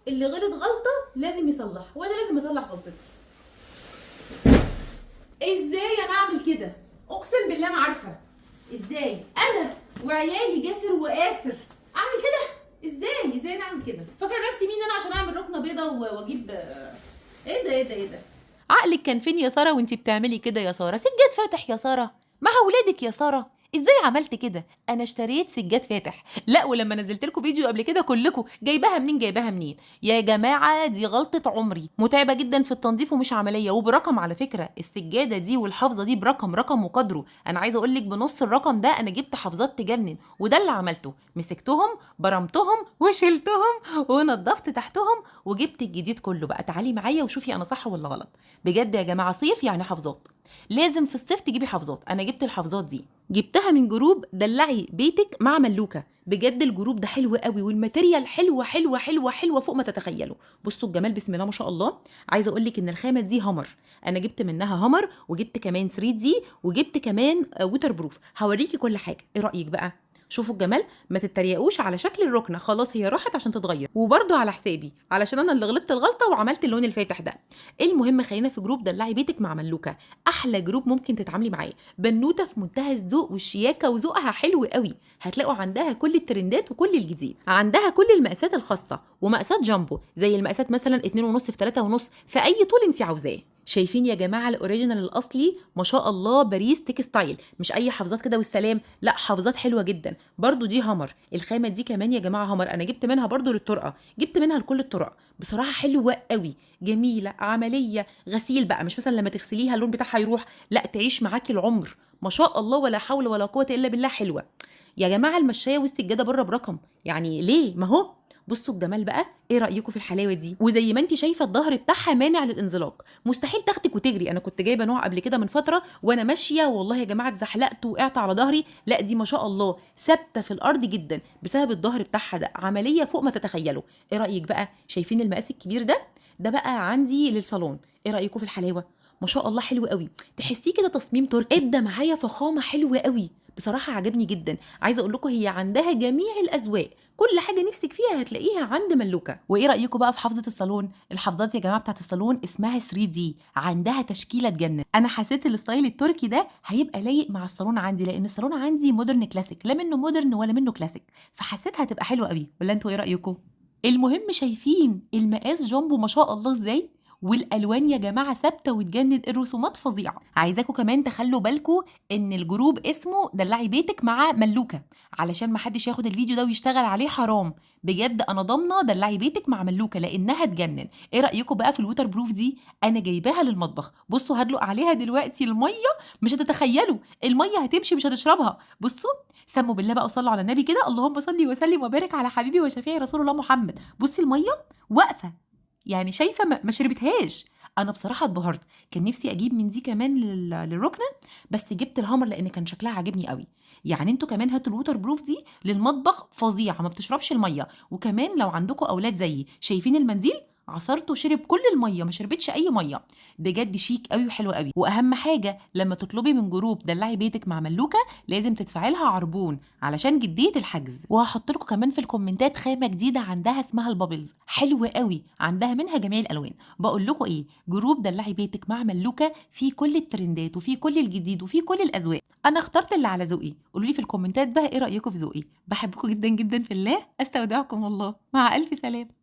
اللي غلط غلطه لازم يصلح، وانا لازم اصلح غلطتي. ازاي انا اعمل كده؟ اقسم بالله ما عارفه ازاي انا وعيالي جاسر وآسر اعمل كده. ازاي انا اعمل كده؟ فاكره نفسي مين انا عشان اعمل ركنه بيضه واجيب ايه ده؟ عقلك كان فين يا ساره وانتي بتعملي كده يا ساره؟ سجاد فاتح يا ساره مع ولادك يا ساره. ازاي عملت كده؟ انا اشتريت سجاد فاتح. لا، ولما نزلت لكم فيديو قبل كده كلكم جايباها منين يا جماعه؟ دي غلطه عمري، متعبه جدا في التنظيف ومش عمليه، وبرقم على فكره. السجاده دي والحافظه دي برقم وقدره. انا عايزه اقول لك بنص الرقم ده انا جبت حافظات تجنن، وده اللي عملته. مسكتهم، برمتهم وشلتهم ونضفت تحتهم وجبت الجديد كله. بقى تعالي معايا وشوفي انا صح ولا غلط. بجد يا جماعه، صيف يعني حافظات. لازم في الصيف تجيبي حافظات. انا جبت الحافظات دي، جبتها من جروب دلعي بيتك مع ملوكه. بجد الجروب ده حلو قوي، والماتيريال حلوه فوق ما تتخيلوا. بصوا الجمال، بسم الله ما شاء الله. عايزه اقول لك ان الخامه دي همر. انا جبت منها همر، وجبت كمان 3 دي، وجبت كمان ووتر بروف. هوريكي كل حاجه، ايه رايك بقى؟ شوفوا الجمال. ما تتريقوش على شكل الركنه، خلاص هي راحت عشان تتغير، وبرده على حسابي علشان انا اللي غلطت الغلطه وعملت اللون الفاتح ده. المهم خلينا في جروب دلعي بيتك مع ملوكه. احلى جروب ممكن تتعاملي معاه. بنوته في منتهى الذوق والشياكه، وذوقها حلو قوي. هتلاقوا عندها كل الترندات وكل الجديد. عندها كل المقاسات الخاصه، ومقاسات جامبو زي المقاسات مثلا 2.5 في 3.5 في اي طول انت عاوزاه. شايفين يا جماعه الاوريجينال الاصلي؟ ما شاء الله، باريس تكستايل. مش اي حافظات كده والسلام، لا، حافظات حلوه جدا. برضو دي همر. الخامه دي كمان يا جماعه همر. انا جبت منها برضو للطرقه، جبت منها لكل الطرق. بصراحه حلوه قوي، جميله، عمليه. غسيل بقى، مش مثلا لما تغسليها اللون بتاعها يروح، لا، تعيش معاكي العمر. ما شاء الله، ولا حول ولا قوه الا بالله، حلوه. يا جماعه المشايه والسجاده بره برقم، يعني ليه؟ ما هو بصوا الجمال بقى. ايه رايكم في الحلاوه دي؟ وزي ما انت شايفه الظهر بتاعها مانع للانزلاق، مستحيل تاخدك وتجري. انا كنت جايبه نوع قبل كده من فتره وانا ماشيه، والله يا جماعه اتزحلقت وقعت على ظهري. لا، دي ما شاء الله ثابته في الارض جدا بسبب الظهر بتاعها ده، عمليه فوق ما تتخيلوا. ايه رايك بقى؟ شايفين المقاس الكبير ده؟ ده بقى عندي للصالون. ايه رايكم في الحلاوه؟ ما شاء الله حلو قوي. تحسيه كده تصميم تركي، ادى معايا فخامه حلوه قوي. بصراحه عجبني جدا. عايزه اقول لكم هي عندها جميع الاذواق، كل حاجه نفسك فيها هتلاقيها عند ملوكه. وايه رايكم بقى في حافظه الصالون؟ الحافظات يا جماعه بتاعت الصالون اسمها 3 دي، عندها تشكيله تجنن. انا حسيت الستايل التركي ده هيبقى لايق مع الصالون عندي، لان الصالون عندي مودرن كلاسيك، لا منه مودرن ولا منه كلاسيك، فحسيت هتبقى حلوه قوي. ولا انتوا ايه رايكم؟ المهم شايفين المقاس جامبو ما شاء الله ازاي؟ والالوان يا جماعه ثابته وتجنن، الرسومات فظيعه. عايزاكم كمان تخلوا بالكم ان الجروب اسمه دلعي بيتك مع ملوكه، علشان ما حدش ياخد الفيديو ده ويشتغل عليه حرام. بجد انا ضامنه دلعي بيتك مع ملوكه لانها تجنن. ايه رايكم بقى في الووتر بروف دي؟ انا جايباها للمطبخ. بصوا هدلق عليها دلوقتي الميه، مش هتتخيلوا الميه هتمشي مش هتشربها. بصوا، سموا بالله بقى وصلوا على النبي كده، اللهم صل وسلم وبارك على حبيبي وشفيعي رسول الله محمد. بصي الميه واقفه، يعني شايفه ما شربتهاش. انا بصراحه اتبهرت. كان نفسي اجيب من دي كمان للركنه، بس جبت الهامر لان كان شكلها عاجبني قوي. يعني انتوا كمان هاتوا الووتر بروف دي للمطبخ، فظيعه ما بتشربش الميه. وكمان لو عندكم اولاد زيي، شايفين المنديل؟ عصرته وشرب كل الميه، ما شربتش اي ميه. بجد شيك قوي وحلو قوي. واهم حاجه لما تطلبي من جروب دلعي بيتك مع ملوكه، لازم تدفعي لها عربون علشان جديه الحجز. وهحط لكم كمان في الكومنتات خامه جديده عندها اسمها البابلز، حلوه قوي، عندها منها جميع الالوان. بقول لكم ايه، جروب دلعي بيتك مع ملوكه فيه كل الترندات وفيه كل الجديد وفيه كل الاذواق. انا اخترت اللي على ذوقي. قولوا لي في الكومنتات بقى ايه رايكم في ذوقي. بحبكم جدا جدا في الله. استودعكم الله، مع الف سلامه.